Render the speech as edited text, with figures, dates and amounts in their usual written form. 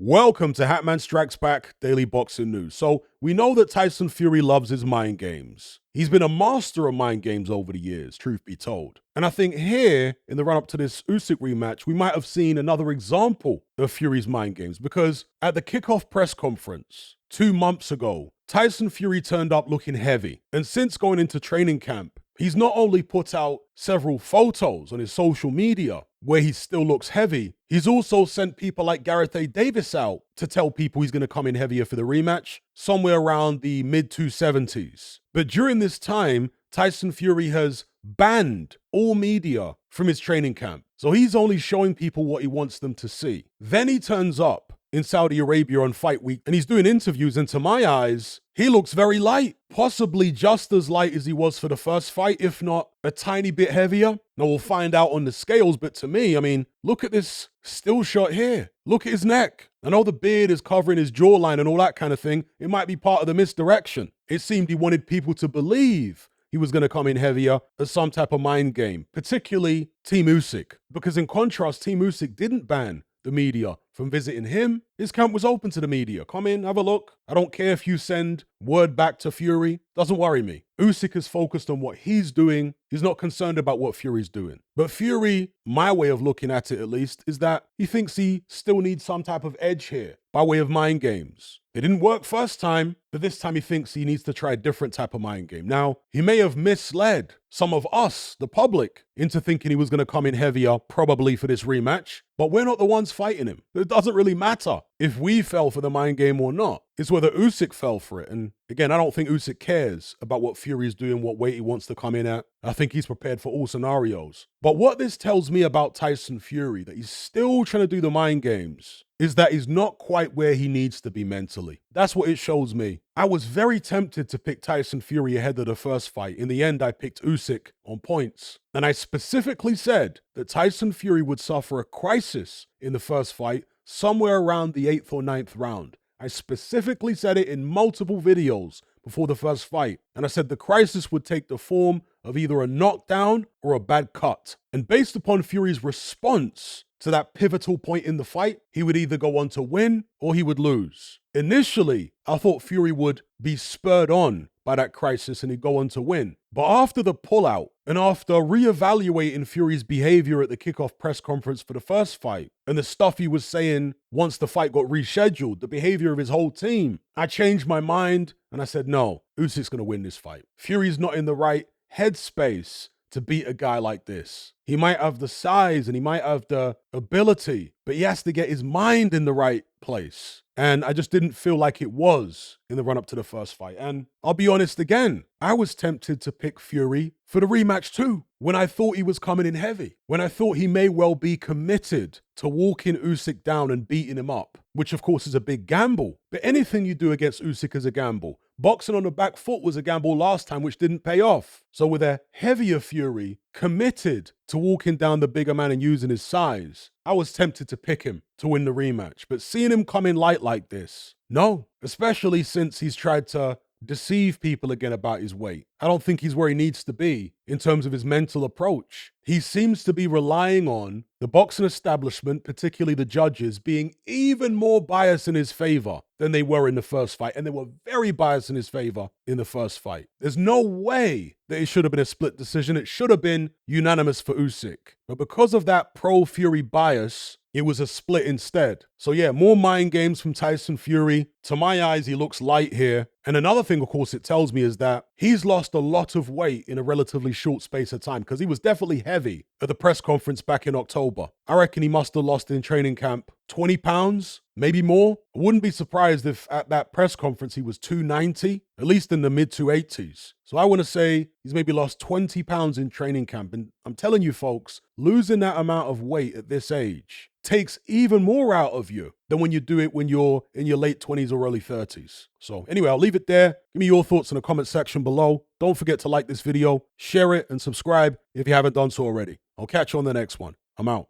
Welcome to Hatman Strikes Back Daily Boxing News. So, we know that Tyson Fury loves his mind games. He's been a master of mind games over the years, truth be told. And I think here, in the run-up to this Usyk rematch, we might have seen another example of Fury's mind games, because at the kickoff press conference 2 months ago, Tyson Fury turned up looking heavy. And since going into training camp, he's not only put out several photos on his social media where he still looks heavy, he's also sent people like Gareth A. Davis out to tell people he's going to come in heavier for the rematch, somewhere around the mid-270s. But during this time, Tyson Fury has banned all media from his training camp. So he's only showing people what he wants them to see. Then he turns up in Saudi Arabia on fight week and he's doing interviews, and to my eyes, he looks very light, possibly just as light as he was for the first fight, if not a tiny bit heavier. Now we'll find out on the scales, but to me, I mean, look at this still shot here. Look at his neck. I know the beard is covering his jawline and all that kind of thing. It might be part of the misdirection. It seemed he wanted people to believe he was going to come in heavier as some type of mind game, particularly Team Usyk. Because in contrast, Team Usyk didn't ban the media from visiting him. His camp was open to the media. Come in, have a look. I don't care if you send word back to Fury. Doesn't worry me. Usyk is focused on what he's doing. He's not concerned about what Fury's doing. But Fury, my way of looking at it at least, is that he thinks he still needs some type of edge here by way of mind games. It didn't work first time, but this time he thinks he needs to try a different type of mind game. Now, he may have misled some of us, the public, into thinking he was going to come in heavier, probably for this rematch, but we're not the ones fighting him. It doesn't really matter if we fell for the mind game or not. It's whether Usyk fell for it. And again, I don't think Usyk cares about what Fury's doing, what weight he wants to come in at. I think he's prepared for all scenarios. But what this tells me about Tyson Fury, that he's still trying to do the mind games, is that he's not quite where he needs to be mentally. That's what it shows me. I was very tempted to pick Tyson Fury ahead of the first fight. In the end, I picked Usyk on points. And I specifically said that Tyson Fury would suffer a crisis in the first fight, somewhere around the 8th or 9th round. I specifically said it in multiple videos before the first fight. And I said the crisis would take the form of either a knockdown or a bad cut. And based upon Fury's response to that pivotal point in the fight, he would either go on to win or he would lose. Initially, I thought Fury would be spurred on by that crisis and he'd go on to win. But after the pullout and after reevaluating Fury's behavior at the kickoff press conference for the first fight and the stuff he was saying once the fight got rescheduled, the behavior of his whole team, I changed my mind and I said, no, Usyk's going to win this fight. Fury's not in the right headspace to beat a guy like this. He might have the size and he might have the ability, but he has to get his mind in the right place. And I just didn't feel like it was in the run-up to the first fight. And I'll be honest again, I was tempted to pick Fury for the rematch too, when I thought he was coming in heavy, when I thought he may well be committed to walking Usyk down and beating him up, which of course is a big gamble. But anything you do against Usyk is a gamble. Boxing on the back foot was a gamble last time, which didn't pay off. So with a heavier Fury committed to walking down the bigger man and using his size, I was tempted to pick him to win the rematch. But seeing him come in light like this, no, especially since he's tried to deceive people again about his weight. I don't think he's where he needs to be in terms of his mental approach. He seems to be relying on the boxing establishment, particularly the judges, being even more biased in his favor than they were in the first fight. And they were very biased in his favor in the first fight. There's no way that it should have been a split decision. It should have been unanimous for Usyk. But because of that pro-Fury bias, it was a split instead. So yeah, more mind games from Tyson Fury. To my eyes, he looks light here. And another thing, of course, it tells me is that he's lost a lot of weight in a relatively short space of time, because he was definitely heavy at the press conference back in October. I reckon he must have lost in training camp 20 pounds, maybe more. I wouldn't be surprised if at that press conference he was 290, at least in the mid-280s. So I want to say he's maybe lost 20 pounds in training camp. And I'm telling you folks, losing that amount of weight at this age takes even more out of you than when you do it when you're in your late 20s or early 30s. So anyway, I'll leave it there. Give me your thoughts in the comment section below. Don't forget to like this video, share it, and subscribe if you haven't done so already. I'll catch you on the next one. I'm out.